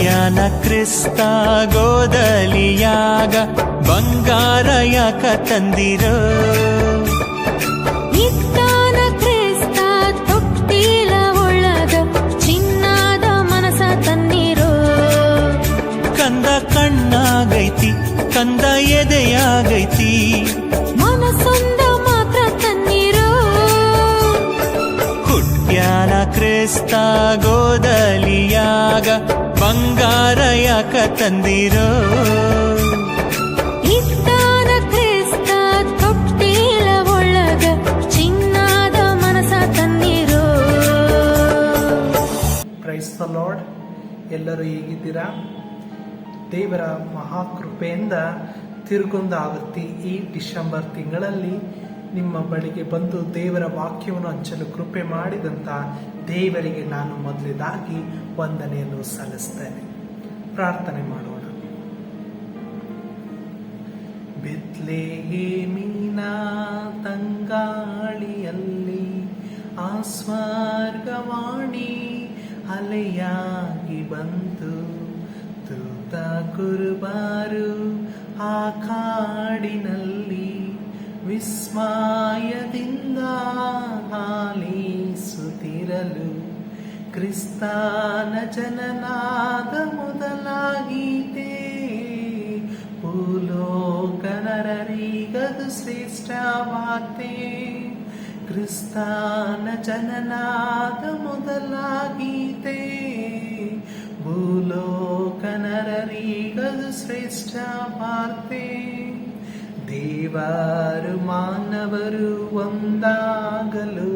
ಹುಟ್ಟ್ಯಾನ ಕ್ರಿಸ್ತ ಗೋದಲಿಯಾಗ ಬಂಗಾರ ಯಾಕ ತಂದಿರೋ ಇತ್ತಾನ ಕ್ರಿಸ್ತ ತೊಟ್ಟಿಲ ಒಳಗ ಚಿನ್ನದ ಮನಸ ತನ್ನಿರೋ ಕಂದ ಕಣ್ಣಾಗೈತಿ ಕಂದ ಎದೆಯಾಗೈತಿ ಮನಸೊಂದ ಮಾತ್ರ ತನ್ನಿರೋ ಹುಟ್ಟ್ಯಾನ ಕ್ರಿಸ್ತ ಗೋದಲಿಯಾಗ ಬಂಗಾರ ಯಾಕ ತಂದಿರೋ ಇತ್ತಾನ ಕ್ರಿಸ್ತ ತೊಟ್ಟಿಲ ಒಳಗ ಚಿನ್ನದ ಮನಸ ತನ್ನಿರೋ. Praise the lord. ಎಲ್ಲರೂ ಹೇಗಿದ್ದೀರಾ? ದೇವರ ಮಹಾಕೃಪೆಯಿಂದ ತಿರುಗೊಂದು ಆವೃತ್ತಿ ಈ ಡಿಸೆಂಬರ್ ತಿಂಗಳಲ್ಲಿ ನಿಮ್ಮ ಬಳಿಗೆ ಬಂದು ದೇವರ ವಾಕ್ಯವನ್ನು ಹಂಚಲು ಕೃಪೆ ಮಾಡಿದಂಥ ದೇವರಿಗೆ ನಾನು ಮೊದಲೇದಾಗಿ ವಂದನೆಯನ್ನು ಸಲ್ಲಿಸ್ತೇನೆ. ಪ್ರಾರ್ಥನೆ ಮಾಡೋಣ. ಬೆತ್ಲೆಹೇಮಿನ ತಂಗಾಳಿಯಲ್ಲಿ ಆ ಸ್ವರ್ಗವಾಣಿ ಅಲೆಯಾಗಿ ಬಂತು. ತೂತ ಕುರುಬಾರು ಆ ಕಾಡಿನಲ್ಲಿ ವಿಸ್ಮಯದಿಂದ ಆಲಿಸುತ್ತಿರಲು ಕ್ರಿಸ್ತನ ಜನನಾದ ಮೊದಲಾಗಿದೆ. ಭೂಲೋಕ ನರರಿಗದು ಶ್ರೇಷ್ಠ ವಾರ್ತೆ. ಕ್ರಿಸ್ತನ ಜನನಾದ ಮೊದಲಾಗಿದೆ. ಭೂಲೋಕ ನರರಿಗದು ಶ್ರೇಷ್ಠ ವಾರ್ತೆ. ದೇವರು ಮಾನವರು ಒಂದಾಗಲು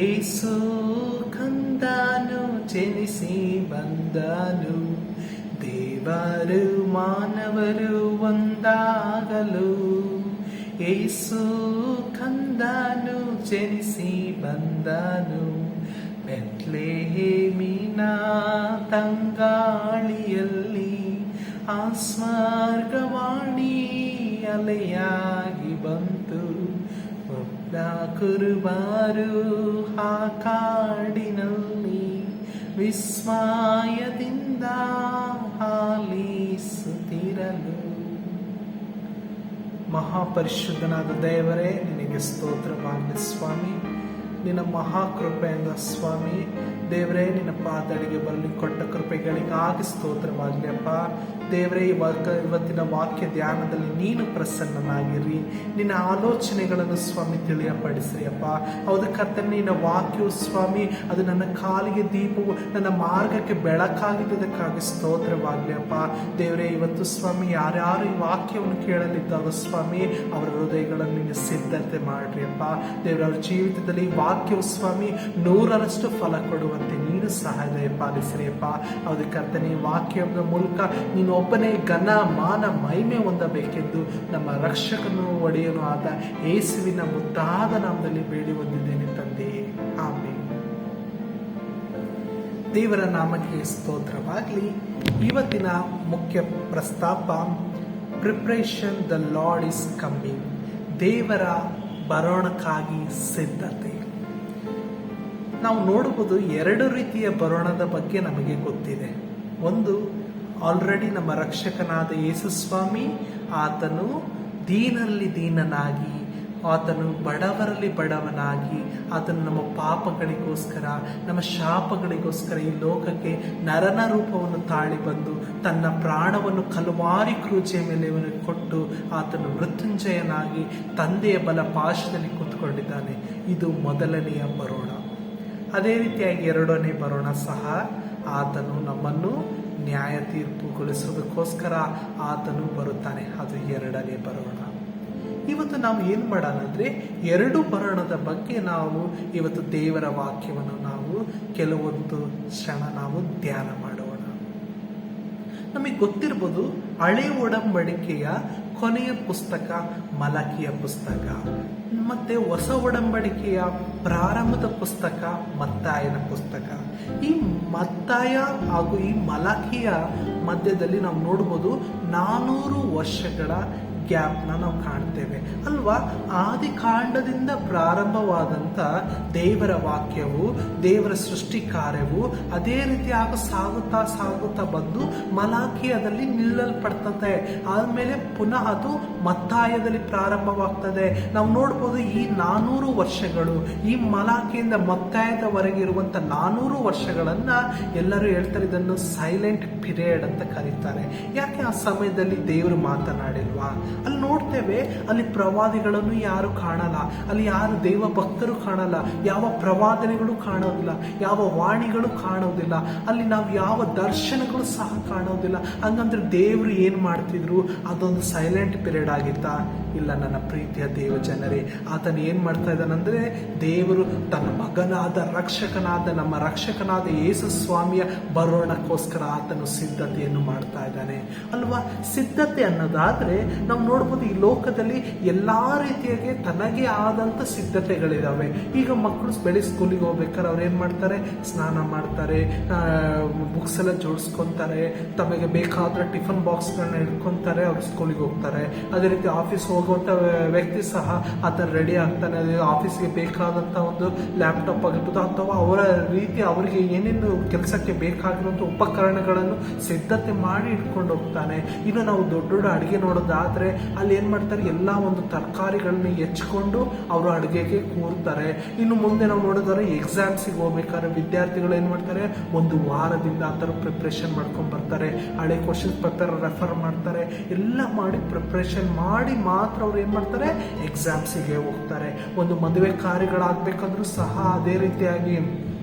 ಏಸು ಕಂದನು ಜನಿಸಿ ಬಂದನು. ದೇವರು ಮಾನವರು ಒಂದಾಗಲು ಏಸು ಕಂದನು ಜನಿಸಿ ಬಂದನು. ಬೆತ್ಲೆಹೇಮಿನ ತಂಗಾಳಿಯಲ್ಲಿ ಆ ಸ್ವರ್ಗವಾಣಿ ಅಲೆಯಾಗಿ ಬಂತು. ಒಬ್ಬ ಕುರುಬಾರು ಆ ಕಾಡಿನಲ್ಲಿ ವಿಸ್ಮಯದಿಂದ ಆಲಿಸುತ್ತಿರಲು. ಮಹಾಪರಿಶುದ್ಧನಾದ ದೇವರೇ, ನಿನಗೆ ಸ್ತೋತ್ರವಾಗಲಿ ಸ್ವಾಮಿ. ನಿನ್ನ ಮಹಾಕೃಪೆಯಿಂದ ಸ್ವಾಮಿ ದೇವರೇ, ನಿನ್ನ ಪಾದಗಳಿಗೆ ಬರಲಿ ಕೊಟ್ಟ ಕೃಪೆಗಳಿಗಾಗಿ ಸ್ತೋತ್ರವಾಗಲಿ ಅಪ್ಪ. ದೇವರೇ, ಇವತ್ತಿನ ವಾಕ್ಯ ಧ್ಯಾನದಲ್ಲಿ ನೀನು ಪ್ರಸನ್ನನಾಗಿರಿ. ನಿನ್ನ ಆಲೋಚನೆಗಳನ್ನು ಸ್ವಾಮಿ ತಿಳಿಯಪಡಿಸ್ರಿ ಅಪ್ಪ. ಹೌದು ಕರ್ತನೇ, ನಿನ್ನ ವಾಕ್ಯವು ಸ್ವಾಮಿ ಅದು ನನ್ನ ಕಾಲಿಗೆ ದೀಪವು, ನನ್ನ ಮಾರ್ಗಕ್ಕೆ ಬೆಳಕಾಗಿದ್ದಕ್ಕಾಗಿ ಸ್ತೋತ್ರವಾಗಲಿ ಅಪ್ಪ. ದೇವರೇ, ಇವತ್ತು ಸ್ವಾಮಿ ಯಾರ್ಯಾರು ಈ ವಾಕ್ಯವನ್ನು ಕೇಳಲಿದ್ದಾರೋ ಸ್ವಾಮಿ ಅವರ ಹೃದಯಗಳನ್ನು ನೀನು ಸಿದ್ಧತೆ ಮಾಡ್ರಿ ಅಪ್ಪ. ದೇವರ ಜೀವಿತದಲ್ಲಿ ವಾಕ್ಯವು ಸ್ವಾಮಿ 100ರಷ್ಟು ಫಲ ಕೊಡುವಂತೆ ನೀನು ಸಹಾಯ ಪಾಲಿಸ್ರಿ ಅಪ್ಪ. ಹೌದು ಕರ್ತನೇ, ವಾಕ್ಯದ ಮೂಲಕ ನೀನು ಒಬ್ಬನೇ ಘನ ಮಾನ ಮಹಿಮೆ ಹೊಂದಬೇಕೆಂದು ನಮ್ಮ ರಕ್ಷಕನು ಒಡೆಯನು ಆದ ಯೇಸುವಿನ ಮುದ್ದಾದ ನಾಮದಲ್ಲಿ ಬೇಡಿ ಹೊಂದಿದ್ದೇನೆ ತಂದೆ, ಆಮೆನ್. ದೇವರ ನಾಮಕ್ಕೆ ಸ್ತೋತ್ರವಾಗಲಿ. ಇವತ್ತಿನ ಮುಖ್ಯ ಪ್ರಸ್ತಾಪ preparation the lord is coming. ದೇವರ ಬರೋಣಕ್ಕಾಗಿ ಸಿದ್ಧತೆ. ನಾವು ನೋಡಬಹುದು 2 ರೀತಿಯ ಬರೋಣದ ಬಗ್ಗೆ ನಮಗೆ ಗೊತ್ತಿದೆ. ಒಂದು, ಆಲ್ರೆಡಿ ನಮ್ಮ ರಕ್ಷಕನಾದ ಯೇಸು ಸ್ವಾಮಿ ಆತನು ದೀನಲ್ಲಿ ದೀನನಾಗಿ, ಆತನು ಬಡವರಲ್ಲಿ ಬಡವನಾಗಿ, ಆತನು ನಮ್ಮ ಪಾಪಗಳಿಗೋಸ್ಕರ, ನಮ್ಮ ಶಾಪಗಳಿಗೋಸ್ಕರ ಈ ಲೋಕಕ್ಕೆ ನರನ ರೂಪವನ್ನು ತಾಳಿ ಬಂದು ತನ್ನ ಪ್ರಾಣವನ್ನು ಕಲ್ವಾರಿ ಕ್ರೂಜೆಯ ಮೇಲೆ ಕೊಟ್ಟು ಆತನು ಮೃತ್ಯುಂಜಯನಾಗಿ ತಂದೆಯ ಬಲ ಪಾಶದಲ್ಲಿ ಕೂತ್ಕೊಂಡಿದ್ದಾನೆ. ಇದು ಮೊದಲನೆಯ ಬರೋಣ. ಅದೇ ರೀತಿಯಾಗಿ 2ನೇ ಬರೋಣ ಸಹ ಆತನು ನಮ್ಮನ್ನು ನ್ಯಾಯ ತೀರ್ಪುಗೊಳಿಸೋದಕ್ಕೋಸ್ಕರ ಆತನು ಬರುತ್ತಾನೆ. ಅದು 2ನೇ ಬರೋಣ. ಇವತ್ತು ನಾವು ಏನು ಮಾಡೋಣ ಅಂದರೆ 2 ಬರೋಣದ ಬಗ್ಗೆ ನಾವು ಇವತ್ತು ದೇವರ ವಾಕ್ಯವನ್ನು ನಾವು ಕೆಲವೊಂದು ಕ್ಷಣ ನಾವು ಧ್ಯಾನ ಮಾಡೋಣ. ನಮಗೆ ಗೊತ್ತಿರ್ಬೋದು, ಹಳೆ ಒಡಂಬಡಿಕೆಯ ಕೊನೆಯ ಪುಸ್ತಕ ಮಲಕಿಯ ಪುಸ್ತಕ, ಮತ್ತೆ ಹೊಸ ಒಡಂಬಡಿಕೆಯ ಪ್ರಾರಂಭದ ಪುಸ್ತಕ ಮತ್ತಾಯನ ಪುಸ್ತಕ. ಈ ಮತ್ತಾಯ ಹಾಗೂ ಈ ಮಲಕಿಯ ಮಧ್ಯದಲ್ಲಿ ನಾವು ನೋಡ್ಬೋದು 400 ವರ್ಷಗಳ ಗ್ಯಾಪ್ನ ನಾವು ಕಾಣ್ತೇವೆ ಅಲ್ವಾ. ಆದಿ ಕಾಂಡದಿಂದ ಪ್ರಾರಂಭವಾದಂಥ ದೇವರ ವಾಕ್ಯವು, ದೇವರ ಸೃಷ್ಟಿ ಕಾರ್ಯವು ಅದೇ ರೀತಿ ಸಾಗುತ್ತಾ ಸಾಗುತ್ತಾ ಬಂದು ಮಲಾಖಿಯದಲ್ಲಿ ನಿಲ್ಲಲ್ಪಡ್ತದೆ. ಆದ್ಮೇಲೆ ಪುನಃ ಅದು ಮತ್ತಾಯದಲ್ಲಿ ಪ್ರಾರಂಭವಾಗ್ತದೆ. ನಾವು ನೋಡ್ಬೋದು ಈ 400 ವರ್ಷಗಳು, ಈ ಮಲಾಖಿಯಿಂದ ಮತ್ತಾಯದವರೆಗೆ ಇರುವಂತ 400 ವರ್ಷಗಳನ್ನ ಎಲ್ಲರೂ ಹೇಳ್ತಾರೆ ಇದನ್ನು ಸೈಲೆಂಟ್ ಪೀರಿಯಡ್ ಅಂತ ಕರೀತಾರೆ. ಯಾಕೆ ಆ ಸಮಯದಲ್ಲಿ ದೇವರು ಮಾತನಾಡಿಲ್ವಾ? ಅಲ್ಲಿ ನೋಡ್ತೇವೆ, ಅಲ್ಲಿ ಪ್ರವಾದಿಗಳನ್ನು ಯಾರು ಕಾಣಲ್ಲ, ಅಲ್ಲಿ ಯಾರು ದೇವ ಭಕ್ತರು ಕಾಣಲ್ಲ, ಯಾವ ಪ್ರವಾದನೆಗಳು ಕಾಣೋದಿಲ್ಲ, ಯಾವ ವಾಣಿಗಳು ಕಾಣೋದಿಲ್ಲ, ಅಲ್ಲಿ ನಾವು ಯಾವ ದರ್ಶನಗಳು ಸಹ ಕಾಣೋದಿಲ್ಲ. ಹಂಗಂದ್ರೆ ದೇವರು ಏನ್ ಮಾಡ್ತಿದ್ರು? ಅದೊಂದು ಸೈಲೆಂಟ್ ಪೀರಿಯಡ್ ಆಗಿತ್ತಾ? ಇಲ್ಲ ನನ್ನ ಪ್ರೀತಿಯ ದೇವ ಜನರೇ, ಆತನು ಏನ್ ಮಾಡ್ತಾ ಇದ್ದಾನಂದ್ರೆ, ದೇವರು ತನ್ನ ಮಗನಾದ ರಕ್ಷಕನಾದ ನಮ್ಮ ರಕ್ಷಕನಾದ ಯೇಸು ಸ್ವಾಮಿಯ ಬರೋಣಕ್ಕೋಸ್ಕರ ಆತನು ಸಿದ್ಧತೆಯನ್ನು ಮಾಡ್ತಾ ಇದ್ದಾನೆ ಅಲ್ವಾ. ಸಿದ್ಧತೆ ಅನ್ನೋದಾದ್ರೆ ನಾವು ನೋಡ್ಬೋದು, ಈ ಲೋಕದಲ್ಲಿ ಎಲ್ಲಾ ರೀತಿಯಾಗಿ ತನಗೆ ಆದಂತ ಸಿದ್ಧತೆಗಳಿದಾವೆ. ಈಗ ಮಕ್ಕಳು ಸ್ಕೂಲಿಗೆ ಹೋಗ್ಬೇಕಾದ್ರೆ ಅವ್ರು ಏನ್ ಮಾಡ್ತಾರೆ? ಸ್ನಾನ ಮಾಡ್ತಾರೆ, ಬುಕ್ಸ್ ಎಲ್ಲ ಜೋಡಿಸ್ಕೊಂತಾರೆ, ತಮಗೆ ಬೇಕಾದ್ರೆ ಟಿಫನ್ ಬಾಕ್ಸ್ಗಳನ್ನ ಇಟ್ಕೊಂತಾರೆ, ಅವ್ರು ಸ್ಕೂಲಿಗೆ ಹೋಗ್ತಾರೆ. ಅದೇ ರೀತಿ ಆಫೀಸ್ ಹೋಗುವಂತ ವ್ಯಕ್ತಿ ಸಹ ಆತ ರೆಡಿ ಆಗ್ತಾನೆ, ಆಫೀಸ್ಗೆ ಬೇಕಾದಂತ ಒಂದು ಲ್ಯಾಪ್ಟಾಪ್ ಆಗಿರ್ಬೋದು ಅಥವಾ ಅವರ ರೀತಿ ಅವರಿಗೆ ಏನೇನು ಕೆಲಸಕ್ಕೆ ಬೇಕಾಗಿರುವಂತ ಉಪಕರಣಗಳನ್ನು ಸಿದ್ಧತೆ ಮಾಡಿ ಇಟ್ಕೊಂಡು ಹೋಗ್ತಾನೆ. ಇನ್ನು ನಾವು ದೊಡ್ಡ ದೊಡ್ಡ ಅಡುಗೆ ನೋಡೋದಾದ್ರೆ ಅಲ್ಲಿ ಏನ್ ಮಾಡ್ತಾರೆ? ಎಲ್ಲಾ ಒಂದು ತರಕಾರಿಗಳನ್ನ ಹೆಚ್ಕೊಂಡು ಅವರು ಅಡುಗೆಗೆ ಕೂರ್ತಾರೆ. ಇನ್ನು ಮುಂದೆ ನಾವು ನೋಡೋದಾದ್ರೆ ಎಕ್ಸಾಮ್ಸಿಗೆ ಹೋಗ್ಬೇಕಾದ್ರೆ ವಿದ್ಯಾರ್ಥಿಗಳು ಏನ್ ಮಾಡ್ತಾರೆ? ಒಂದು ವಾರದಿಂದ ಆ ಥರ ಪ್ರಿಪ್ರೇಷನ್ ಮಾಡ್ಕೊಂಡು ಬರ್ತಾರೆ, ಹಳೆ ಕ್ವಶನ್ಸ್ ಪೇಪರ್ ರೆಫರ್ ಮಾಡ್ತಾರೆ, ಎಲ್ಲ ಮಾಡಿ ಪ್ರಿಪ್ರೇಷನ್ ಮಾಡಿ ಮಾತ್ರ ಅವ್ರು ಏನ್ ಮಾಡ್ತಾರೆ? ಎಕ್ಸಾಮ್ಸಿಗೆ ಹೋಗ್ತಾರೆ. ಒಂದು ಮದುವೆ ಕಾರ್ಯಗಳಾಗಬೇಕಾದ್ರೂ ಸಹ ಅದೇ ರೀತಿಯಾಗಿ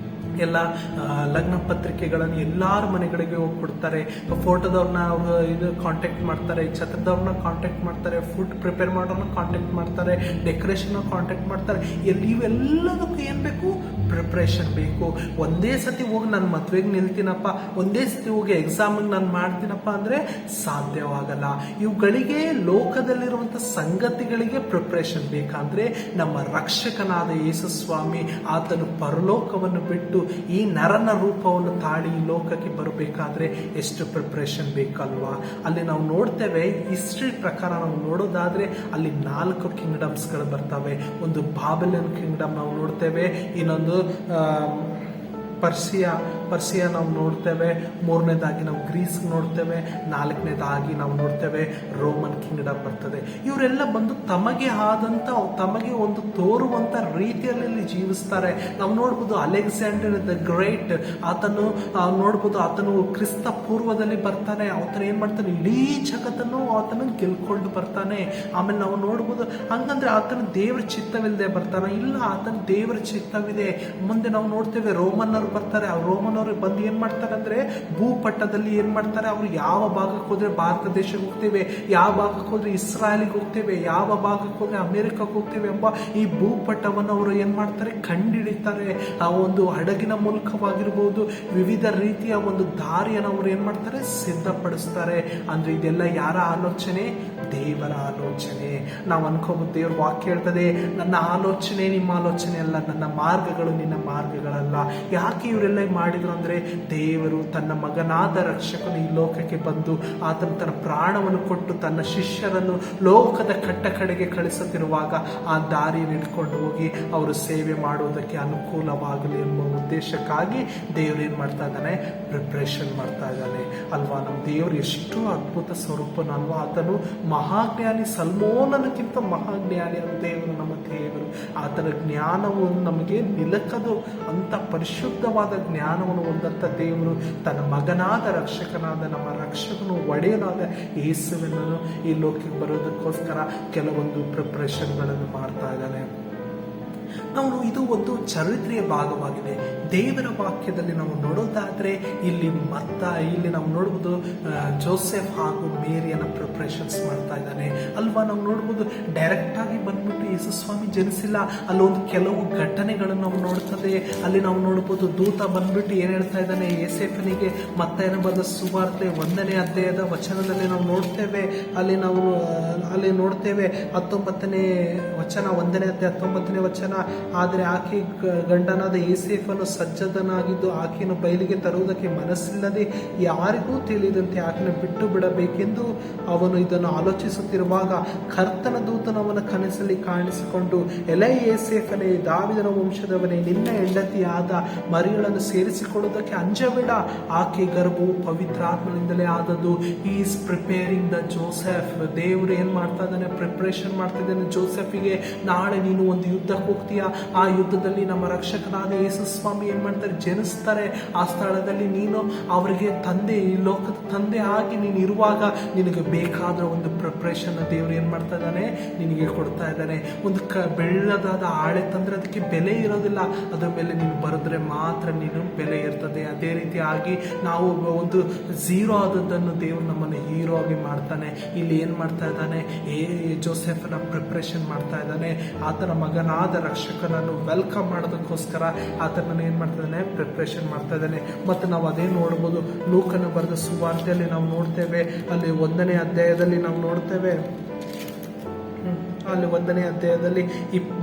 ಎಲ್ಲ ಲಗ್ನ ಪತ್ರಿಕೆಗಳನ್ನು ಎಲ್ಲಾರ ಮನೆಗಳಿಗೆ ಹೋಗಿ ಕೊಡ್ತಾರೆ. ಫೋಟೋದವ್ರನ್ನ ಅವರು ಇದು ಕಾಂಟ್ಯಾಕ್ಟ್ ಮಾಡ್ತಾರೆ, ಛತ್ರದವ್ರನ್ನ ಕಾಂಟ್ಯಾಕ್ಟ್ ಮಾಡ್ತಾರೆ, ಫುಡ್ ಪ್ರಿಪೇರ್ ಮಾಡೋರನ್ನ ಕಾಂಟ್ಯಾಕ್ಟ್ ಮಾಡ್ತಾರೆ, ಡೆಕೋರೇಷನ್ ಕಾಂಟ್ಯಾಕ್ಟ್ ಮಾಡ್ತಾರೆ. ಇವೆಲ್ಲದಕ್ಕೂ ಏನ್ ಬೇಕು? ಪ್ರಿಪ್ರೇಷನ್ ಬೇಕು. ಒಂದೇ ಸತಿ ಹೋಗಿ ನಾನು ಮದುವೆಗೆ ನಿಲ್ತೀನಪ್ಪ, ಒಂದೇ ಸತಿ ಹೋಗಿ ಎಕ್ಸಾಮಿಗೆ ನಾನು ಮಾಡ್ತೀನಪ್ಪ ಅಂದ್ರೆ ಸಾಧ್ಯವಾಗಲ್ಲ. ಇವುಗಳಿಗೆ ಲೋಕದಲ್ಲಿರುವಂತ ಸಂಗತಿಗಳಿಗೆ ಪ್ರಿಪ್ರೇಷನ್ ಬೇಕಂದ್ರೆ ನಮ್ಮ ರಕ್ಷಕನಾದ ಯೇಸು ಸ್ವಾಮಿ ಆತನು ಪರಲೋಕವನ್ನು ಬಿಟ್ಟು ಈ ನರನ ರೂಪವನ್ನು ತಾಳಿ ಈ ಲೋಕಕ್ಕೆ ಬರಬೇಕಾದ್ರೆ ಎಷ್ಟು ಪ್ರಿಪ್ರೇಷನ್ ಬೇಕಲ್ವಾ. ಅಲ್ಲಿ ನಾವು ನೋಡ್ತೇವೆ, ಹಿಸ್ಟ್ರಿ ಪ್ರಕಾರ ನಾವು ನೋಡೋದಾದ್ರೆ ಅಲ್ಲಿ 4 ಕಿಂಗ್ಡಮ್ಸ್ಗಳು ಬರ್ತವೆ. ಒಂದು ಬಾಬಿಲನ್ ಕಿಂಗ್ಡಮ್ ನಾವು ನೋಡ್ತೇವೆ, ಇನ್ನೊಂದು ಪರ್ಸಿಯಾ ನಾವು ನೋಡ್ತೇವೆ, 3ನೇದಾಗಿ ನಾವು ಗ್ರೀಸ್ ನೋಡ್ತೇವೆ, 4ನೇದಾಗಿ ನಾವು ನೋಡ್ತೇವೆ ರೋಮನ್ ಕಿಂಗ್ಡಮ್ ಬರ್ತದೆ. ಇವರೆಲ್ಲ ಬಂದು ತಮಗೆ ಆದಂತ, ತಮಗೆ ಒಂದು ತೋರುವಂತ ರೀತಿಯಲ್ಲಿ ಜೀವಿಸ್ತಾರೆ. ನಾವು ನೋಡ್ಬೋದು ಅಲೆಕ್ಸಾಂಡರ್ ದ ಗ್ರೇಟ್, ಆತನು ನೋಡ್ಬೋದು, ಆತನು ಕ್ರಿಸ್ತ ಪೂರ್ವದಲ್ಲಿ ಬರ್ತಾನೆ. ಆತನು ಏನ್ ಮಾಡ್ತಾನೆ? ಇಡೀ ಜಗತ್ತನ್ನು ಆತನು ಗೆಲ್ಕೊಂಡು ಬರ್ತಾನೆ. ಆಮೇಲೆ ನಾವು ನೋಡ್ಬೋದು, ಹಂಗಂದ್ರೆ ಆತನ ದೇವರ ಚಿತ್ತವಿಲ್ಲದೆ ಬರ್ತಾನೆ? ಇಲ್ಲ, ಆತನ ದೇವರ ಚಿತ್ತವಿದೆ. ಮುಂದೆ ನಾವು ನೋಡ್ತೇವೆ ರೋಮನ್ನರು ಬರ್ತಾರೆ. ಆ ರೋಮನವರು ಬಂದು ಏನ್ ಮಾಡ್ತಾರೆ ಅಂದ್ರೆ, ಭೂಪಟ್ಟದಲ್ಲಿ ಏನ್ ಮಾಡ್ತಾರೆ? ಅವ್ರು ಯಾವ ಭಾಗಕ್ಕೆ ಹೋದ್ರೆ ಭಾರತ ದೇಶಕ್ಕೆ ಹೋಗ್ತೇವೆ, ಯಾವ ಭಾಗಕ್ಕೆ ಹೋದ್ರೆ ಇಸ್ರಾಯೇಲಿಗೆ ಹೋಗ್ತೇವೆ, ಯಾವ ಭಾಗಕ್ಕೆ ಹೋದ್ರೆ ಅಮೆರಿಕಕ್ಕೆ ಹೋಗ್ತೇವೆ ಎಂಬ ಈ ಭೂಪಟ್ಟವನ್ನು ಅವರು ಏನ್ ಮಾಡ್ತಾರೆ? ಕಂಡಿಡಿತಾರೆ. ಆ ಒಂದು ಹಡಗಿನ ಮೂಲಕವಾಗಿರ್ಬೋದು, ವಿವಿಧ ರೀತಿಯ ಒಂದು ದಾರಿಯನ್ನು ಅವರು ಏನ್ ಮಾಡ್ತಾರೆ? ಸಿದ್ಧಪಡಿಸ್ತಾರೆ. ಅಂದ್ರೆ ಇದೆಲ್ಲ ಯಾರ ಆಲೋಚನೆ? ದೇವರ ಆಲೋಚನೆ. ನಾವು ಅನ್ಕೋಬಹುದು, ದೇವ್ರ ವಾಕ್ಯ ಹೇಳ್ತದೆ, ನನ್ನ ಆಲೋಚನೆ ನಿಮ್ಮ ಆಲೋಚನೆ ಅಲ್ಲ, ನನ್ನ ಮಾರ್ಗಗಳು ನಿನ್ನ ಮಾರ್ಗಗಳಲ್ಲ. ಯಾಕೆ ಇವರೆಲ್ಲ ಮಾಡಿದ್ರು ಅಂದ್ರೆ, ದೇವರು ತನ್ನ ಮಗನಾದ ರಕ್ಷಕನು ಈ ಲೋಕಕ್ಕೆ ಬಂದು ಆತನು ತನ್ನ ಪ್ರಾಣವನ್ನು ಕೊಟ್ಟು ತನ್ನ ಶಿಷ್ಯರನ್ನು ಲೋಕದ ಕಟ್ಟ ಕಡೆಗೆ ಕಳಿಸುತ್ತಿರುವಾಗ ಆ ದಾರಿಯನ್ನು ಇಟ್ಕೊಂಡು ಹೋಗಿ ಅವರು ಸೇವೆ ಮಾಡುವುದಕ್ಕೆ ಅನುಕೂಲವಾಗಲಿ ಎಂಬ ಉದ್ದೇಶಕ್ಕಾಗಿ ದೇವರು ಏನ್ ಮಾಡ್ತಾ ಇದ್ದಾನೆ? ಪ್ರಿಪ್ರೇಷನ್ ಮಾಡ್ತಾ ಇದ್ದಾನೆ ಅಲ್ವಾ. ನಮ್ಮ ದೇವರು ಎಷ್ಟು ಅದ್ಭುತ ಸ್ವರೂಪನಲ್ವಾ. ಆತನು ಮಹಾಜ್ಞಾನಿ, ಸಲ್ಮೋನನಕ್ಕಿಂತ ಮಹಾಜ್ಞಾನಿ ದೇವರು ನಮ್ಮ ದೇವರು. ಆತನ ಜ್ಞಾನವು ನಮಗೆ ನಿಲಕದು ಅಂತ ಪರಿಶುದ್ಧವಾದ ಜ್ಞಾನವನ್ನು ಹೊಂದಂತ ದೇವರು ತನ್ನ ಮಗನಾದ ರಕ್ಷಕನಾದ ನಮ್ಮ ರಕ್ಷಕನು ಒಡೆಯನಾದ ಯೇಸುವನ್ನು ಈ ಲೋಕಕ್ಕೆ ಬರೋದಕ್ಕೋಸ್ಕರ ಕೆಲವೊಂದು ಪ್ರಿಪ್ರೇಷನ್ಗಳನ್ನು ಮಾಡ್ತಾ ಇದ್ದಾನೆ. ನಾವು ಇದು ಒಂದು ಚರಿತ್ರೆಯ ಭಾಗವಾಗಿದೆ. ದೇವರ ವಾಕ್ಯದಲ್ಲಿ ನಾವು ನೋಡೋದಾದ್ರೆ ಇಲ್ಲಿ ನಾವು ನೋಡ್ಬೋದು, ಜೋಸೆಫ್ ಹಾಗೂ ಮೇರಿಯನ್ನ ಪ್ರಿಪ್ರೇಷನ್ಸ್ ಮಾಡ್ತಾ ಇದ್ದಾನೆ ಅಲ್ವಾ. ನಾವು ನೋಡ್ಬೋದು, ಡೈರೆಕ್ಟ್ ಆಗಿ ಬಂದ್ಬಿಟ್ಟು ಯೇಸು ಸ್ವಾಮಿ ಜನಿಸಿಲ್ಲ. ಅಲ್ಲೊಂದು ಕೆಲವು ಘಟನೆಗಳನ್ನು ನಾವು ನೋಡ್ತದೆ. ಅಲ್ಲಿ ನಾವು ನೋಡ್ಬೋದು, ದೂತ ಬಂದ್ಬಿಟ್ಟು ಏನ್ ಹೇಳ್ತಾ ಇದ್ದಾನೆ ಯೋಸೇಫನಿಗೆ. ಮತ್ತಾಯನ ಬರೆದ ಸುವಾರ್ತೆ 1ನೇ ಅಧ್ಯಾಯದ ವಚನದಲ್ಲಿ ನಾವು ನೋಡ್ತೇವೆ. ಅಲ್ಲಿ ನೋಡ್ತೇವೆ 19ನೇ ವಚನ, 1ನೇ ಅಧ್ಯಾಯ 19ನೇ ವಚನ, ಆದರೆ ಆಕೆ ಗಂಡನಾದ ಏಸೇಫನು ಸಜ್ಜದನಾಗಿದ್ದು ಆಕೆಯನ್ನು ಬಯಲಿಗೆ ತರುವುದಕ್ಕೆ ಮನಸ್ಸಿಲ್ಲದೆ ಯಾರಿಗೂ ತಿಳಿದಂತೆ ಆಕೆಯನ್ನು ಬಿಟ್ಟು ಬಿಡಬೇಕೆಂದು ಅವನು ಇದನ್ನು ಆಲೋಚಿಸುತ್ತಿರುವಾಗ ಕರ್ತನ ದೂತನು ಅವನ ಕನಸಲ್ಲಿ ಕಾಣಿಸಿಕೊಂಡು, ಎಲೈ ಏಸೇಫನೇ, ದಾವೀದನ ವಂಶದವನೇ, ನಿನ್ನ ಹೆಂಡತಿಯಾದ ಮರಿಯಳನ್ನು ಸೇರಿಸಿಕೊಳ್ಳುವುದಕ್ಕೆ ಅಂಜಬೇಡ. ಆಕೆ ಗರ್ಭವು ಪವಿತ್ರಾತ್ಮನಿಂದಲೇ ಆದದ್ದು. ಈ ಈಸ್ ಪ್ರಿಪೇರಿಂಗ್ ದ ಜೋಸೆಫ್. ದೇವರು ಏನ್ ಮಾಡ್ತಾ ಇದ್ದಾನೆ? ಪ್ರಿಪರೇಷನ್ ಮಾಡ್ತಾ ಇದ್ದಾನೆ ಜೋಸೆಫಿಗೆ. ನಾಳೆ ನೀನು ಒಂದು ಯುದ್ಧಕ್ಕೆ ಹೋಗ್ತೀಯಾ, ಆ ಯುದ್ಧದಲ್ಲಿ ನಮ್ಮ ರಕ್ಷಕನಾದ ಯೇಸು ಸ್ವಾಮಿ ಏನ್ ಮಾಡ್ತಾರೆ? ಜನಿಸ್ತಾರೆ. ಆ ಸ್ಥಳದಲ್ಲಿ ನೀನು ಅವರಿಗೆ ತಂದೆ, ಈ ಲೋಕದ ತಂದೆ ಆಗಿ ನೀನು ಇರುವಾಗ ನಿನಗೆ ಬೇಕಾದ ಒಂದು ಪ್ರಿಪರೇಷನ್ ದೇವರು ಏನ್ ಮಾಡ್ತಾ ಇದ್ದಾನೆ? ನಿನಗೆ ಕೊಡ್ತಾ ಇದ್ದಾನೆ. ಒಂದು ಬೆಳ್ಳದಾದ ಆಳೆ ತಂದ್ರೆ ಅದಕ್ಕೆ ಬೆಲೆ ಇರೋದಿಲ್ಲ, ಅದ್ರ ಮೇಲೆ ನೀನು ಬರೆದ್ರೆ ಮಾತ್ರ ನೀನು ಬೆಲೆ ಇರ್ತದೆ. ಅದೇ ರೀತಿಯಾಗಿ ನಾವು ಒಂದು ಝೀರೋ ಆದದ್ದನ್ನು ದೇವರು ನಮ್ಮನ್ನು ಹೀರೋ ಆಗಿ ಮಾಡ್ತಾನೆ. ಇಲ್ಲಿ ಏನ್ ಮಾಡ್ತಾ ಇದ್ದಾನೆ? ಜೋಸೆಫನ ಪ್ರಿಪರೇಷನ್ ಮಾಡ್ತಾ ಇದ್ದಾನೆ. ಆತನ ಮಗನಾದ ರಕ್ಷಕನನ್ನು ವೆಲ್ಕಮ್ ಮಾಡೋದಕ್ಕೋಸ್ಕರ ಆತನನ್ನು ಏನ್ ಮಾಡ್ತಾ ಇದ್ದಾನೆ? ಪ್ರಿಪರೇಷನ್ ಮಾಡ್ತಾ ಇದ್ದಾನೆ. ಮತ್ತು ನಾವು ಅದೇ ನೋಡ್ಬೋದು, ಲೂಕನ ಬರೆದ ಸುವಾರ್ತೆಯಲ್ಲಿ ನಾವು ನೋಡ್ತೇವೆ, ಅಲ್ಲಿ 1ನೇ ಅಧ್ಯಾಯದಲ್ಲಿ ನಾವು ನೋಡ್ತೇವೆ, ಅಲ್ಲಿ 1ನೇ ಅಧ್ಯಾಯದಲ್ಲಿ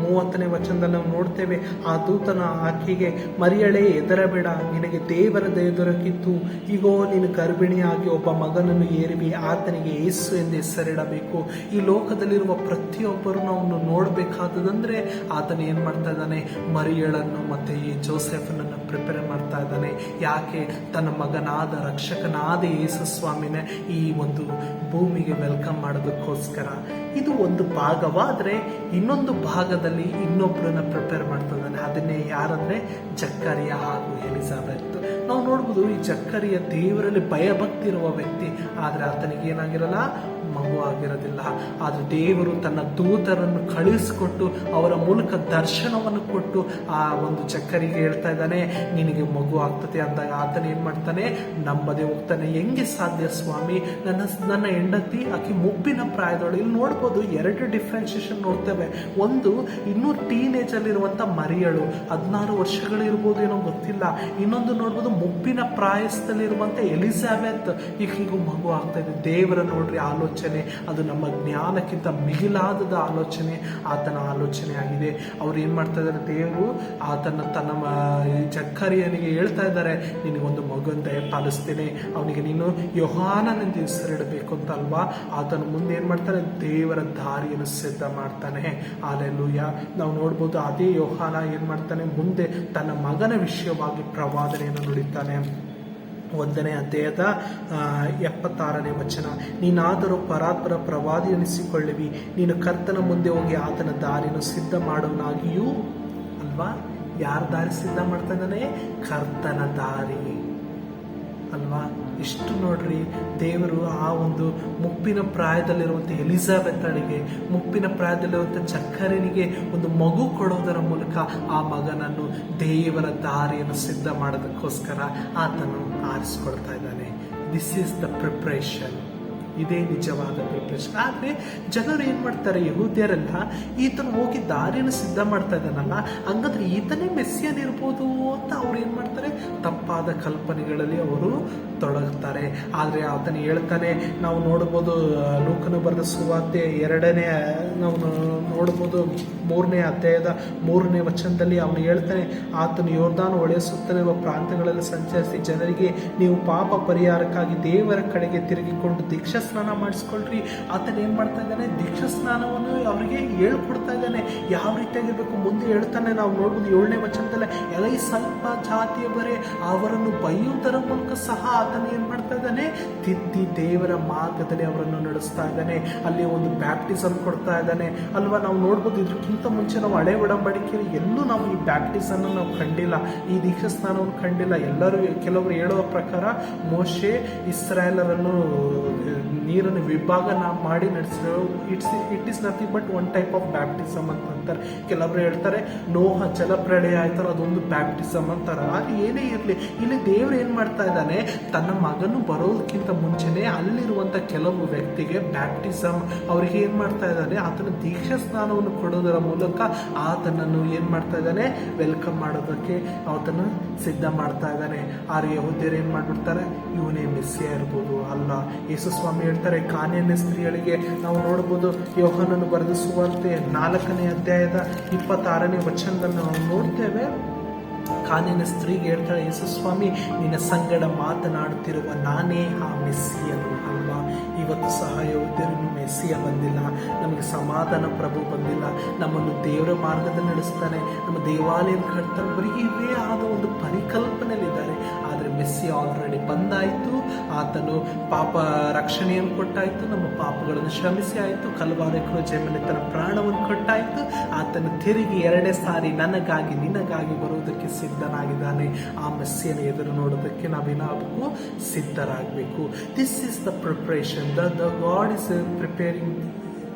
30ನೇ ವಚನದಲ್ಲಿ ನಾವು ನೋಡ್ತೇವೆ, ಆ ದೂತನ ಆಕೆಗೆ, ಮರಿಯಳೇ ಹೆದರಬೇಡ, ನಿನಗೆ ದೇವರ ದಯೆ ದೊರಕಿತ್ತು. ಈಗೋ ನೀನು ಗರ್ಭಿಣಿಯಾಗಿ ಒಬ್ಬ ಮಗನನ್ನು ಏರಿವಿ, ಆತನಿಗೆ ಯೇಸು ಎಂದು ಹೆಸರಿಡಬೇಕು. ಈ ಲೋಕದಲ್ಲಿರುವ ಪ್ರತಿಯೊಬ್ಬರು ನಾವು ನೋಡಬೇಕಾದದಂದ್ರೆ ಆತನ ಏನ್ ಮಾಡ್ತಾ ಇದ್ದಾನೆ? ಮರಿಯಳನ್ನು ಮತ್ತೆ ಈ ಜೋಸೆಫನನ್ನು ಪ್ರಿಪೇರ್ ಮಾಡ್ತಾ ಇದ್ದಾನೆ. ಯಾಕೆ? ತನ್ನ ಮಗನಾದ ರಕ್ಷಕನಾದ ಯೇಸು ಸ್ವಾಮಿನ ಈ ಒಂದು ಭೂಮಿಗೆ ವೆಲ್ಕಮ್ ಮಾಡೋದಕ್ಕೋಸ್ಕರ. ಇದು ಒಂದು ಭಾಗವಾದ್ರೆ ಇನ್ನೊಂದು ಭಾಗದಲ್ಲಿ ಇನ್ನೊಬ್ಬರನ್ನ ಪ್ರಿಪೇರ್ ಮಾಡ್ತಾ ಇದ್ದಾನೆ. ಅದನ್ನೇ ಯಾರಂದ್ರೆ ಜಕ್ಕರಿಯ ಹಾಗೂ ಎಲಿಜಬೆತ್. ನಾವು ನೋಡ್ಬೋದು, ಈ ಜಕ್ಕರಿಯ ದೇವರಲ್ಲಿ ಭಯಭಕ್ತಿ ಇರುವ ವ್ಯಕ್ತಿ, ಆದ್ರೆ ಆತನಿಗೆ ಏನಾಗಿರಲ್ಲ? ಮಗು ಆಗಿರೋದಿಲ್ಲ. ಆದ್ರೆ ದೇವರು ತನ್ನ ದೂತರನ್ನು ಕಳಿಸಿಕೊಟ್ಟು ಅವರ ಮೂಲಕ ದರ್ಶನವನ್ನು ಕೊಟ್ಟು ಆ ಒಂದು ಜಕ್ಕರಿಗೆ ಹೇಳ್ತಾ ಇದ್ದಾನೆ, ನಿನಗೆ ಮಗು ಆಗ್ತದೆ ಅಂದಾಗ ಆತನ ಏನ್ ಮಾಡ್ತಾನೆ? ನಂಬದೆ ಹೋಗ್ತಾನೆ. ಹೆಂಗೆ ಸಾಧ್ಯ ಸ್ವಾಮಿ? ನನ್ನ ಹೆಂಡತಿ ಆಕೆ ಮುಪ್ಪಿನ ಪ್ರಾಯದವಳು. ಇಲ್ಲಿ ನೋಡ್ಬೋದು, 2 ಡಿಫ್ರೆನ್ಸಿಯೇಷನ್ ನೋಡ್ತೇವೆ. ಒಂದು, ಇನ್ನೂ ಟೀನೇಜ್ ಅಲ್ಲಿರುವಂತ ಮರಿಯಳು, 16 ವರ್ಷಗಳು ಇರ್ಬೋದು, ಏನೋ ಗೊತ್ತಿಲ್ಲ. ಇನ್ನೊಂದು ನೋಡ್ಬೋದು, ಮುಪ್ಪಿನ ಪ್ರಾಯಸ್ಥದಲ್ಲಿರುವಂತ ಎಲಿಜಬೆತ್, ಈಗಿಗೂ ಮಗು ಆಗ್ತಾ ಇದೆ. ದೇವರ ನೋಡ್ರಿ ಆಲೋಚನೆ, ಅದು ನಮ್ಮ ಜ್ಞಾನಕ್ಕಿಂತ ಮಿಗಿಲಾದ ಆಲೋಚನೆ ಆತನ ಆಲೋಚನೆ ಆಗಿದೆ. ಅವ್ರು ಏನ್ ಮಾಡ್ತಾ ಇದ್ದಾರೆ? ದೇವರು ಆತನ ತನ್ನ ಜಕ್ಕರಿಯನಿಗೆ ಹೇಳ್ತಾ ಇದ್ದಾರೆ, ನಿನಗೊಂದು ಮಗುವನ್ನು ದಯಪಾಲಿಸ್ತೇನೆ, ಅವನಿಗೆ ನೀನು ಯೋಹಾನನೆಂದು ಹೆಸರಿಡಬೇಕು ಅಂತ ಅಲ್ವಾ? ಆತನ ಮುಂದೆ ಏನ್ ಮಾಡ್ತಾನೆ? ದೇವರ ದಾರಿಯನ್ನು ಸಿದ್ಧ ಮಾಡ್ತಾನೆ. ಅಲ್ಲೆಲ್ಲೂಯಾ. ನಾವು ನೋಡ್ಬೋದು, ಅದೇ ಯೋಹಾನ ಏನ್ ಮಾಡ್ತಾನೆ? ಮುಂದೆ ತನ್ನ ಮಗನ ವಿಷಯವಾಗಿ ಪ್ರವಾದನೆಯನ್ನು ನುಡಿತಾನೆ. 1ನೇ ಅಧ್ಯಾಯದ 76ನೇ ವಚನ, ನೀನಾದರೂ ಪರಾತ್ಪರ ಪ್ರವಾದಿ ಎನಿಸಿಕೊಳ್ಳುವಿ, ನೀನು ಕರ್ತನ ಮುಂದೆ ಹೋಗಿ ಆತನ ದಾರಿಯನ್ನು ಸಿದ್ಧ ಮಾಡುವನಾಗಿಯೂ ಅಲ್ವಾ? ಯಾರ ದಾರಿ ಸಿದ್ಧ ಮಾಡ್ತಾ ಇದ್ದಾನೆ? ಕರ್ತನ ದಾರಿ ಅಲ್ವಾ? ಇಷ್ಟು ನೋಡ್ರಿ, ದೇವರು ಆ ಒಂದು ಮುಪ್ಪಿನ ಪ್ರಾಯದಲ್ಲಿರುವಂಥ ಎಲಿಜಬೆತ್ತಳಿಗೆ, ಮುಪ್ಪಿನ ಪ್ರಾಯದಲ್ಲಿರುವಂಥ ಜಕ್ಕರನಿಗೆ ಒಂದು ಮಗು ಕೊಡೋದರ ಮೂಲಕ ಆ ಮಗನನ್ನು ದೇವರ ದಾರಿಯನ್ನು ಸಿದ್ಧ ಮಾಡೋದಕ್ಕೋಸ್ಕರ ಆತನು ಆರಿಸ್ಕೊಳ್ತಾ ಇದ್ದಾನೆ. This is the preparation. ಇದೇ ನಿಜವಾದ ಪ್ರಿಪ್ರೇಷನ್. ಆದ್ರೆ ಜನರು ಏನ್ ಮಾಡ್ತಾರೆ? ಯಹೂದ್ಯರೆಲ್ಲ ಈತನು ಹೋಗಿ ದಾರಿಯನ್ನು ಸಿದ್ಧ ಮಾಡ್ತಾ ಇದ್ದಾನಲ್ಲ, ಹಂಗಂದ್ರೆ ಈತನೇ ಮೆಸ್ಸಿಯನ್ ಇರ್ಬೋದು ಅಂತ ಅವ್ರು ಏನ್ ಮಾಡ್ತಾರೆ? ತಪ್ಪಾದ ಕಲ್ಪನೆಗಳಲ್ಲಿ ಅವರು ತೊಡಗುತ್ತಾರೆ. ಆದ್ರೆ ಆತನು ಹೇಳ್ತಾನೆ, ನಾವು ನೋಡ್ಬೋದು, ಲೂಕನು ಬರೆದ ಸುವಾರ್ತೆ 2ನೇ ನಾವು ನೋಡ್ಬೋದು, 3ನೇ ಅಧ್ಯಾಯದ 3ನೇ ವಚನದಲ್ಲಿ ಅವನು ಹೇಳ್ತಾನೆ, ಆತನು ಯೋರ್ದಾನ್ ಹೊಳೆಯ ಸುತ್ತಲಿರುವ ಪ್ರಾಂತ್ಯಗಳಲ್ಲಿ ಸಂಚರಿಸಿ ಜನರಿಗೆ, ನೀವು ಪಾಪ ಪರಿಹಾರಕ್ಕಾಗಿ ದೇವರ ಕಡೆಗೆ ತಿರುಗಿಕೊಂಡು ದೀಕ್ಷಾ ಸ್ನಾನ ಮಾಡಿಸ್ಕೊಳ್ರಿ. ಆತನ ಏನ್ ಮಾಡ್ತಾ ಇದ್ದಾನೆ? ದೀಕ್ಷಾ ಸ್ನಾನವನ್ನು ಅವರಿಗೆ ಹೇಳ್ಕೊಡ್ತಾ ಇದ್ದಾನೆ. ಯಾವ ರೀತಿಯಾಗಿರ್ಬೇಕು ಮುಂದೆ ಹೇಳ್ತಾನೆ. ನಾವು ನೋಡ್ಬೋದು 7ನೇ ವಚನದಲ್ಲೇ, ಎಲೈ ಸ್ವಲ್ಪ ಜಾತಿಯವರೇ, ಅವರನ್ನು ಬೈಯುವುದರ ಮೂಲಕ ಸಹ ಆತನ ಏನ್ ಮಾಡ್ತಾ ಇದ್ದಾನೆ? ತಿದ್ದಿ ದೇವರ ಮಾರ್ಗದಲ್ಲಿ ಅವರನ್ನು ನಡೆಸ್ತಾ ಇದ್ದಾನೆ. ಅಲ್ಲಿ ಒಂದು ಬ್ಯಾಪ್ಟಿಸಮ್ ಕೊಡ್ತಾ ಇದ್ದಾನೆ ಅಲ್ವಾ? ನಾವು ನೋಡ್ಬೋದು, ಇದಕ್ಕಿಂತ ಮುಂಚೆ ನಾವು ಹಳೆ ಒಡಂಬಡಿಕೆಯಲ್ಲಿ ಎಲ್ಲೂ ನಾವು ಈ ಬ್ಯಾಪ್ಟಿಸಮ್ ನಾವು ಕಂಡಿಲ್ಲ, ಈ ದೀಕ್ಷಾ ಸ್ನಾನವನ್ನು ಕಂಡಿಲ್ಲ. ಎಲ್ಲರೂ ಕೆಲವರು ಹೇಳುವ ಪ್ರಕಾರ ಮೋಶೆ ಇಸ್ರಾಯೇಲರನ್ನು ನೀರನ್ನು ವಿಭಾಗ ಮಾಡಿ ನಡೆಸಿರೋ it is nothing but 1 type of baptism ಅಂತ ಅಂತಾರೆ. ಕೆಲವರು ಹೇಳ್ತಾರೆ ನೋಹ ಜಲಪ್ರಳಯ ಆಯ್ತಾರ, ಅದೊಂದು ಬ್ಯಾಪ್ಟಿಸಮ್ ಅಂತಾರೆ. ಅದು ಏನೇ ಇರಲಿ, ಇಲ್ಲಿ ದೇವರು ಏನ್ ಮಾಡ್ತಾ ಇದ್ದಾನೆ? ತನ್ನ ಮಗನು ಬರೋದಕ್ಕಿಂತ ಮುಂಚೆನೆ ಅಲ್ಲಿರುವಂತ ಕೆಲವು ವ್ಯಕ್ತಿಗೆ ಬ್ಯಾಪ್ಟಿಸಮ್ ಅವ್ರಿಗೆ ಏನ್ ಮಾಡ್ತಾ ಇದ್ದಾನೆ? ಆತನ ದೀಕ್ಷಾ ಸ್ನಾನವನ್ನು ಕೊಡೋದರ ಮೂಲಕ ಆತನನ್ನು ಏನ್ ಮಾಡ್ತಾ ಇದ್ದಾನೆ? ವೆಲ್ಕಮ್ ಮಾಡೋದಕ್ಕೆ ಆತನ ಸಿದ್ಧ ಮಾಡ್ತಾ ಇದ್ದಾನೆ. ಆದ್ರೆ ಯಹೂದ್ಯರು ಏನ್ ಮಾಡ್ಬಿಡ್ತಾರೆ? ಇವನೇ ಮೆಸ್ಸಿಯ ಇರ್ಬೋದು, ಅಲ್ಲ ಯೇಸು ಸ್ವಾಮಿ ಸ್ವಾಮಿ ಹೇಳ್ತಾರೆ ಕಾನಾನ್ಯ ಸ್ತ್ರೀಯರಿಗೆ. ನಾವು ನೋಡ್ಬೋದು ಯೋಹಾನನು ಬರೆದ ಸುವಾರ್ತೆ 4ನೇ ಅಧ್ಯಾಯದ 26ನೇ ವಚನದಲ್ಲಿ ನಾವು ನೋಡ್ತೇವೆ. ಕಾನಾನ್ಯ ಸ್ತ್ರೀಗೆ ಹೇಳ್ತಾರೆ, ಯೇಸು ಸ್ವಾಮಿ ನಿನ್ನ ಸಂಗಡ ಮಾತನಾಡುತ್ತಿರುವ ನಾನೇ ಆ ಮೆಸ್ಸಿಯನು ಅಲ್ವಾ. ಇವತ್ತು ಸಹ ಯಹೂದ್ಯರು ಮೆಸ್ಸಿಯ ಬಂದಿಲ್ಲ, ನಮಗೆ ಸಮಾಧಾನ ಪ್ರಭು ಬಂದಿಲ್ಲ, ನಮ್ಮನ್ನು ದೇವರ ಮಾರ್ಗದಲ್ಲಿ ನಡೆಸ್ತಾನೆ, ನಮ್ಮ ದೇವಾಲಯ ಕಟ್ತಾನೆ, ಬರೀ ಇವೇ ಆದ ಒಂದು ಪರಿಕಲ್ಪನೆಯಲ್ಲಿದ್ದಾರೆ. ಆದರೆ ಮೆಸ್ಸಿ ಆಲ್ರೆಡಿ ಬಂದಾಯಿತು, ಆತನು ಪಾಪ ರಕ್ಷಣೆಯನ್ನು ಕೊಟ್ಟಾಯಿತು, ನಮ್ಮ ಪಾಪಗಳನ್ನು ಶ್ರಮಿಸಿ ಆಯಿತು, ಕಲ್ವಾರಿ ಕ್ರೂಜೆ ಮೇಲೆ ತನ್ನ ಪ್ರಾಣವನ್ನು ಕೊಟ್ಟಾಯಿತು. ಆತನು ತಿರುಗಿ 2ನೇ ಸಾರಿ ನನಗಾಗಿ ನಿನಗಾಗಿ ಬರುವುದಕ್ಕೆ ಸಿದ್ಧನಾಗಿದ್ದಾನೆ. ಆ ಮೆಸ್ಸಿಯನ್ನು ಎದುರು ನೋಡೋದಕ್ಕೆ ನಾವೇನಾಗಬೇಕು, ಸಿದ್ಧರಾಗಬೇಕು. This is the preparation. The God is preparing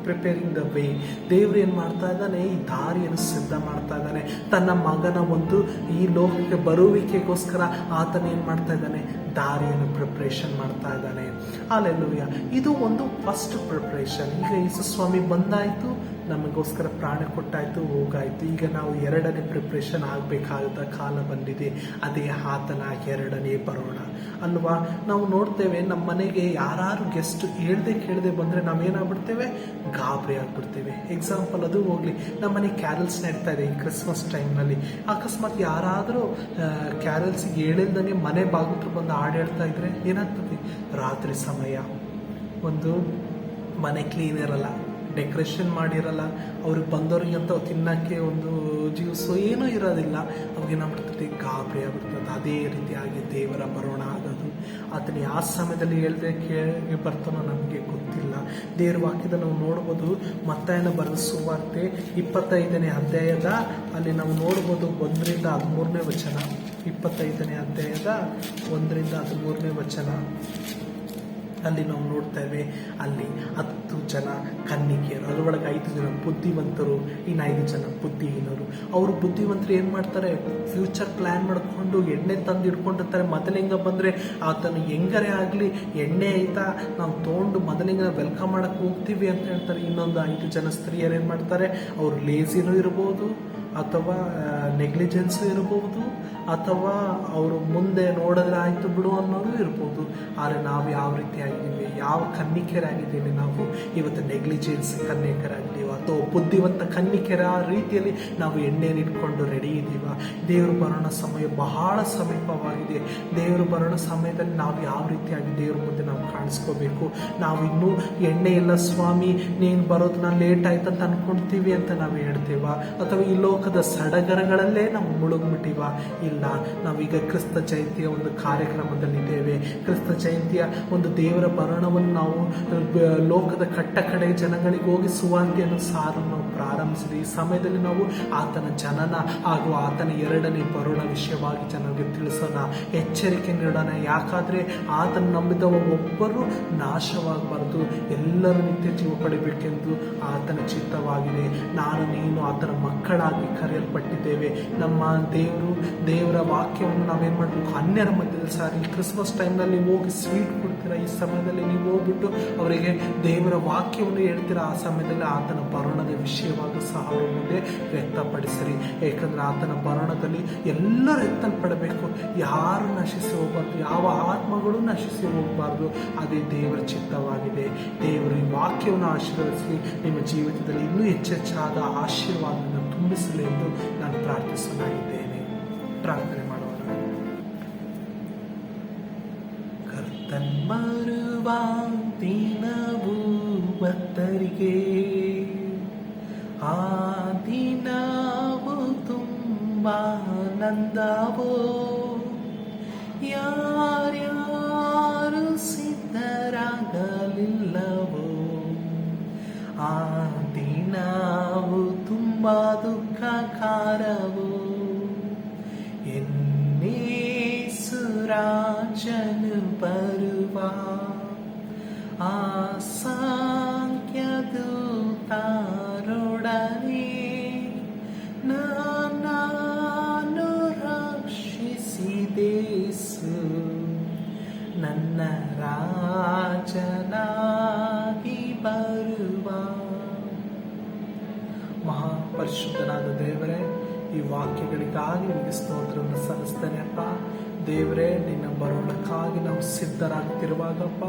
the way. ದೇವರು ಏನು ಮಾಡ್ತಾ ಇದ್ದಾನೆ, ಈ ದಾರಿಯನ್ನು ಸಿದ್ಧ ಮಾಡ್ತಾ ಇದ್ದಾನೆ. ತನ್ನ ಮಗನ ಒಂದು ಈ ಲೋಕಕ್ಕೆ ಬರುವಿಕೆಗೋಸ್ಕರ ಆತನ ಏನು ಮಾಡ್ತಾ ಇದ್ದಾನೆ, ದಾರಿಯನ್ನು ಪ್ರಿಪ್ರೇಷನ್ ಮಾಡ್ತಾ ಇದ್ದಾನೆ. ಹಲ್ಲೆಲೂಯಾ. ಇದು ಒಂದು ಫಸ್ಟ್ ಪ್ರಿಪ್ರೇಷನ್. ಈಗ ಯೇಸು ಸ್ವಾಮಿ ಬಂದಾಯಿತು, ನಮಗೋಸ್ಕರ ಪ್ರಾಣ ಕೊಟ್ಟಾಯಿತು, ಹೋಗಾಯಿತು. ಈಗ ನಾವು 2ನೇ ಪ್ರಿಪ್ರೇಷನ್ ಆಗಬೇಕಾದ ಕಾಲ ಬಂದಿದೆ. ಅದೇ ಆತನ 2ನೇ ಬರೋಣ ಅಲ್ವಾ. ನಾವು ನೋಡ್ತೇವೆ ನಮ್ಮ ಮನೆಗೆ ಯಾರು ಗೆಸ್ಟ್ ಹೇಳ್ದೆ ಕೇಳದೆ ಬಂದರೆ ನಾವೇನಾಗ್ಬಿಡ್ತೇವೆ, ಗಾಬರಿ ಆಗ್ಬಿಡ್ತೇವೆ. ಎಕ್ಸಾಂಪಲ್ ಅದು ಹೋಗ್ಲಿ, ನಮ್ಮ ಮನೆ ಕ್ಯಾರಲ್ಸ್ ನಡೀತಾ ಇದೆ ಈ ಕ್ರಿಸ್ಮಸ್ ಟೈಮ್ನಲ್ಲಿ. ಅಕಸ್ಮಾತ್ ಯಾರಾದರೂ ಕ್ಯಾರಲ್ಸಿಗೆ ಹೇಳಿಲ್ದಂಗೆ ಮನೆ ಬಾಗಿಲು ಬಂದು ಹಾಡು ಹೇಳ್ತಾ ಇದ್ರೆ ಏನಾಗ್ತದೆ, ರಾತ್ರಿ ಸಮಯ ಒಂದು ಮನೆ ಕ್ಲೀನ್ ಇರಲ್ಲ, ಡೆಕೋರೇಷನ್ ಮಾಡಿರಲ್ಲ, ಅವ್ರಿಗೆ ಬಂದವ್ರಿಗೆ ಅಂತ ತಿನ್ನೋಕ್ಕೆ ಒಂದು ಜ್ಯೂಸು ಏನೂ ಇರೋದಿಲ್ಲ, ಅವಾಗ ಏನಾಗ್ಬಿಡ್ತದೆ, ಗಾಬರಿ ಆಗ್ಬಿಡ್ತದೆ. ಅದೇ ರೀತಿಯಾಗಿ ದೇವರ ಬರೋಣ ಆಗೋದು. ಆತನ ಯಾವ ಸಮಯದಲ್ಲಿ ಹೇಳ್ದೆ ಕೇಳಿ ಬರ್ತಾನೋ ನಮಗೆ ಗೊತ್ತಿಲ್ಲ. ದೇವರ ವಾಕ್ಯದ ನಾವು ನೋಡ್ಬೋದು, ಮತ್ತಾಯನ ಬರೆದ ಸುವಾರ್ತೆ 25ನೇ ಅಧ್ಯಾಯದ ಅಲ್ಲಿ ನಾವು ನೋಡ್ಬೋದು 1ರಿಂದ 13ನೇ ವಚನ. 25ನೇ ಅಧ್ಯಾಯದ 1ರಿಂದ 13ನೇ ವಚನ ಅಲ್ಲಿ ನಾವು ನೋಡ್ತೇವೆ. ಅಲ್ಲಿ 10 ಜನ ಕನ್ನಿಕೆಯರು, ಅದರೊಳಗೆ 5 ಜನ ಬುದ್ಧಿವಂತರು, ಇನ್ನು 5 ಜನ ಬುದ್ಧಿಹೀನರು. ಅವರು ಬುದ್ಧಿವಂತರು ಏನು ಮಾಡ್ತಾರೆ, ಫ್ಯೂಚರ್ ಪ್ಲ್ಯಾನ್ ಮಾಡಿಕೊಂಡು ಎಣ್ಣೆ ತಂದು ಇಟ್ಕೊಂಡಿರ್ತಾರೆ. ಮೊದಲಿಂಗ ಬಂದರೆ ಆತನು ಹೆಂಗರೇ ಆಗಲಿ ಎಣ್ಣೆ ಆಯ್ತಾ ನಾವು ತೊಗೊಂಡು ಮೊದಲಿಂಗ ವೆಲ್ಕಮ್ ಮಾಡೋಕ್ಕೆ ಹೋಗ್ತೀವಿ ಅಂತ ಹೇಳ್ತಾರೆ. ಇನ್ನೊಂದು 5 ಜನ ಸ್ತ್ರೀಯರು ಏನು ಮಾಡ್ತಾರೆ, ಅವರು ಲೇಸಿನೂ ಇರ್ಬೋದು, ಅಥವಾ ನೆಗ್ಲಿಜೆನ್ಸು ಇರ್ಬೋದು, ಅಥವಾ ಅವರು ಮುಂದೆ ನೋಡಿದ್ರೆ ಆಯಿತು ಬಿಡು ಅನ್ನೋದು ಇರ್ಬೋದು. ಆದರೆ ನಾವು ಯಾವ ರೀತಿ ಆಗಿದ್ದೀವಿ, ಯಾವ ಕನ್ನಿಕೆರಾಗಿದ್ದೀವಿ, ನಾವು ಇವತ್ತು ನೆಗ್ಲಿಜೆನ್ಸ್ ಕನ್ನಿಕೆರಾಗಿದ್ದೀವ ಅಥವಾ ಬುದ್ಧಿವಂತ ಕನ್ನಿಕೆರ ರೀತಿಯಲ್ಲಿ ನಾವು ಎಣ್ಣೆಯನ್ನು ಇಟ್ಕೊಂಡು ರೆಡಿ ಇದ್ದೀವ. ದೇವರು ಬರೋಣ ಸಮಯ ಬಹಳ ಸಮೀಪವಾಗಿದೆ. ದೇವರು ಬರೋಣ ಸಮಯದಲ್ಲಿ ನಾವು ಯಾವ ರೀತಿಯಾಗಿ ದೇವ್ರ ಮುಂದೆ ನಾವು ಕಾಣಿಸ್ಕೋಬೇಕು. ನಾವು ಇನ್ನೂ ಎಣ್ಣೆ ಇಲ್ಲ ಸ್ವಾಮಿ, ನೀನು ಬರೋದನ್ನ ಲೇಟ್ ಆಯ್ತು ಅಂತ ಅನ್ಕೊಳ್ತೀವಿ ಅಂತ ನಾವು ಹೇಳ್ತೀವ, ಅಥವಾ ಈ ಲೋಕದ ಸಡಗರಗಳಲ್ಲೇ ನಾವು ಮುಳುಗ್ಬಿಟ್ಟಿವ. ಇಲ್ಲ, ನಾವೀಗ ಕ್ರಿಸ್ತ ಜಯಂತಿಯ ಒಂದು ಕಾರ್ಯಕ್ರಮದಲ್ಲಿದ್ದೇವೆ. ಕ್ರಿಸ್ತ ಜಯಂತಿಯ ಒಂದು ದೇವರ ಬರಣವನ್ನು ನಾವು ಲೋಕದ ಕಟ್ಟ ಕಡೆ ಜನಗಳಿಗೆ ಹೋಗಿ ಸುವಾರ್ತೆಯನ್ನು ಸಾರನ್ನು ನಾವು ಪ್ರಾರಂಭಿಸಿದೆ. ಈ ಸಮಯದಲ್ಲಿ ನಾವು ಆತನ ಜನನ ಹಾಗೂ ಆತನ 2ನೇ ಬರೋಣ ವಿಷಯವಾಗಿ ಜನರಿಗೆ ತಿಳಿಸೋಣ, ಎಚ್ಚರಿಕೆ ನೀಡೋಣ. ಯಾಕಾದರೆ ಆತನ ನಂಬಿದವ ಒಬ್ಬರು ನಾಶವಾಗಬಾರದು, ಎಲ್ಲರೂ ನಿತ್ಯ ಜೀವ ಪಡಿಬೇಕೆಂದು ಆತನ ಚಿತ್ತವಾಗಿದೆ. ನಾನು ನೀನು ಆತನ ಮಕ್ಕಳಾಗಿ ಕರೆಯಲ್ಪಟ್ಟಿದ್ದೇವೆ. ನಮ್ಮ ದೇವರ ವಾಕ್ಯವನ್ನು ನಾವೇನು ಮಾಡಬೇಕು, ಅನ್ಯರ ಮಧ್ಯದಲ್ಲಿ ಸಾರಿ. ಕ್ರಿಸ್ಮಸ್ ಟೈಮ್ನಲ್ಲಿ ನೀವು ಹೋಗಿ ಸ್ವೀಟ್ ಕೊಡ್ತೀರಾ, ಈ ಸಮಯದಲ್ಲಿ ನೀವು ಹೋಗ್ಬಿಟ್ಟು ಅವರಿಗೆ ದೇವರ ವಾಕ್ಯವನ್ನು ಹೇಳ್ತೀರಾ. ಆ ಸಮಯದಲ್ಲಿ ಆತನ ಬರೋಣದ ವಿಷಯವಾಗಿ ಸಹ ಅವರ ಮುಂದೆ ವ್ಯಕ್ತಪಡಿಸಿರಿ. ಏಕೆಂದರೆ ಆತನ ಬರೋಣದಲ್ಲಿ ಎಲ್ಲರೂ ಎತ್ತಲ್ಪಡಬೇಕು, ಯಾರು ನಶಿಸಿ ಹೋಗಬಾರ್ದು, ಯಾವ ಆತ್ಮಗಳು ನಶಿಸಿ ಹೋಗಬಾರ್ದು. ಅದೇ ದೇವರ ಚಿತ್ತವಾಗಿದೆ. ದೇವರು ಈ ವಾಕ್ಯವನ್ನು ಆಶೀರ್ವದಿಸಿ ನಿಮ್ಮ ಜೀವಿತದಲ್ಲಿ ಇನ್ನೂ ಹೆಚ್ಚೆಚ್ಚಾದ ಆಶೀರ್ವಾದವನ್ನು ತುಂಬಿಸಲಿ ಎಂದು ನಾನು ಪ್ರಾರ್ಥಿಸಲಾಗಿದ್ದೇನೆ. ಪ್ರಾರ್ಥನೆ ಮಾಡೋಣ. ಕರ್ತನ್ ಬರುವ ದಿನವು ಭಕ್ತರಿಗೆ ಆ ದಿನವು ತುಂಬ ಆನಂದವೋ, ಯಾರ್ಯಾರು ಸಿದ್ಧರಾಗಲಿಲ್ಲವೋ ಆ ದಿನವು ತುಂಬ ದುಃಖಕಾರವೋ. ರಾಜನು ಬರುವ ಆ ಸಂಖ್ಯದೂತರೊಡನೆ ನಾನು ರಕ್ಷಿಸಿದೇಸು, ನನ್ನ ರಾಜನಾಗಿ ಬರುವ. ಮಹಾಪರಿಶುದ್ಧನಾದ ದೇವರೇ, ಈ ವಾಕ್ಯಗಳಿಗಾಗಿ ನಿಮಗೆ ಸ್ತೋತ್ರವನ್ನು ಸಲ್ಲಿಸ್ತೇನೆ ಅಪ್ಪ. ದೇವರೇ, ನಿನ್ನ ಬರೋಣಕ್ಕಾಗಿ ನಾವು ಸಿದ್ಧರಾಗ್ತಿರುವಾಗಪ್ಪ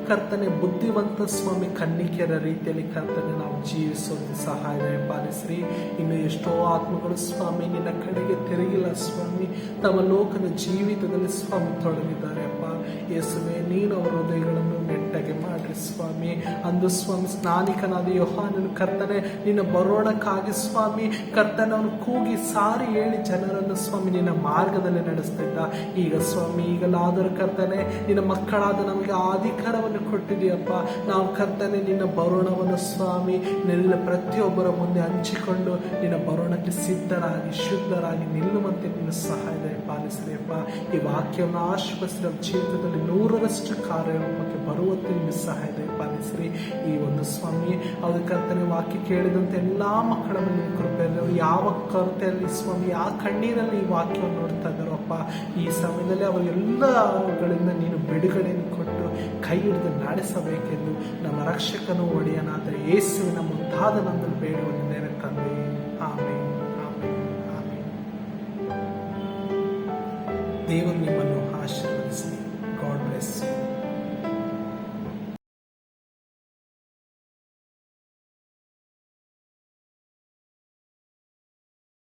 ಕರ್ತನೆ ಬುದ್ಧಿವಂತ ಸ್ವಾಮಿ ಕನ್ನಿಕೆಯರ ರೀತಿಯಲ್ಲಿ ಕರ್ತನೆ ನಾವು ಜೀವಿಸೋದು ಸಹಾಯ ಪಾಲಿಸ್ರಿ. ಇನ್ನು ಎಷ್ಟೋ ಆತ್ಮಗಳು ಸ್ವಾಮಿ ನಿನ್ನ ಕಡೆಗೆ ತಿರುಗಿಲ್ಲ ಸ್ವಾಮಿ, ತಮ್ಮ ಲೋಕದ ಜೀವಿತದಲ್ಲಿ ಸ್ವಾಮಿ ತೊಡಗಿದ್ದಾರೆ ಅಪ್ಪ. ಯೇಸುವೆ, ನೀನು ಅವರ ಹೃದಯಗಳನ್ನು ನೆಟ್ಟಗೆ ಮಾಡ್ರಿ ಸ್ವಾಮಿ. ಅಂದು ಸ್ವಾಮಿ ಸ್ನಾನಿಕನಾದ ಯೋಹಾನನು ಕರ್ತನೆ ನಿನ್ನ ಬರೋಣಕ್ಕಾಗಿ ಸ್ವಾಮಿ ಕರ್ತನೆ ಅವನು ಕೂಗಿ ಸಾರಿ ಹೇಳಿ ಜನರನ್ನು ಸ್ವಾಮಿ ನಿನ್ನ ಮಾರ್ಗದಲ್ಲಿ ನಡೆಸ್ತಿದ್ದ. ಈಗ ಸ್ವಾಮಿ ಈಗಲಾದರೂ ಕರ್ತನೆ ನಿನ್ನ ಮಕ್ಕಳಾದ ನಮಗೆ ಆ ಅಧಿಕಾರವನ್ನು ಕೊಟ್ಟಿದೆಯಪ್ಪ. ನಾವು ಕರ್ತನೆ ನಿನ್ನ ಬರೋಣವನ್ನು ಸ್ವಾಮಿ ನಿನ್ನ ಪ್ರತಿಯೊಬ್ಬರ ಮುಂದೆ ಹಂಚಿಕೊಂಡು ನಿನ್ನ ಬರೋಣಕ್ಕೆ ಸಿದ್ಧರಾಗಿ ಶುದ್ಧರಾಗಿ ನಿಲ್ಲುವಂತೆ ನಿನ್ನ ಸಹಾಯ ಪಾಲಿಸಿದೆಯಪ್ಪ. ಈ ವಾಕ್ಯವನ್ನು ಆಶ್ವಾಸಿದ ಜೀವಿತದಲ್ಲಿ 100ರಷ್ಟು ಕಾರ್ಯರೂಪಕ್ಕೆ ಬರುವಂತೆ ನಿನ್ನ ಸಹಾಯ ಪಾಲಿಸ್ರಿ. ಈ ಒಂದು ಸ್ವಾಮಿ ಅದು ಕರ್ತನೆ ವಾಕ್ಯ ಕೇಳಿದಂತೆ ಎಲ್ಲಾ ಮಕ್ಕಳ ಮೇಲೆ ಕೃಪೆಯಲ್ಲಿ ಅವರು ಯಾವ ಕೊರತೆಯಲ್ಲಿ ಸ್ವಾಮಿ ಯಾವ ಕಣ್ಣೀರಲ್ಲಿ ಈ ವಾಕ್ಯವನ್ನು ನೋಡ್ತಾ ಇದ್ದಾರೋ ಅಪ್ಪ, ಈ ಸಮಯದಲ್ಲಿ ಅವರೆಲ್ಲಗಳಿಂದ ನೀನು ಬಿಡುಗಡೆಯನ್ನು ಕೊಟ್ಟು ಕೈ ಹಿಡಿದು ನಡೆಸಬೇಕೆಂದು ನಮ್ಮ ರಕ್ಷಕನು ಒಡೆಯನಾದ ಯೇಸುವಿನ ಮುದ್ದಾದ ನಂದಲ್ಲಿ ಬೇಡುವುದೇನೆ ತಂದೆ. ಆಮೇಲೆ ಆಮೇಲೆ ಆಮೇಲೆ. ದೇವರು ನಿಮ್ಮನ್ನು ಆಶೀರ್ವದಿಸಲಿ.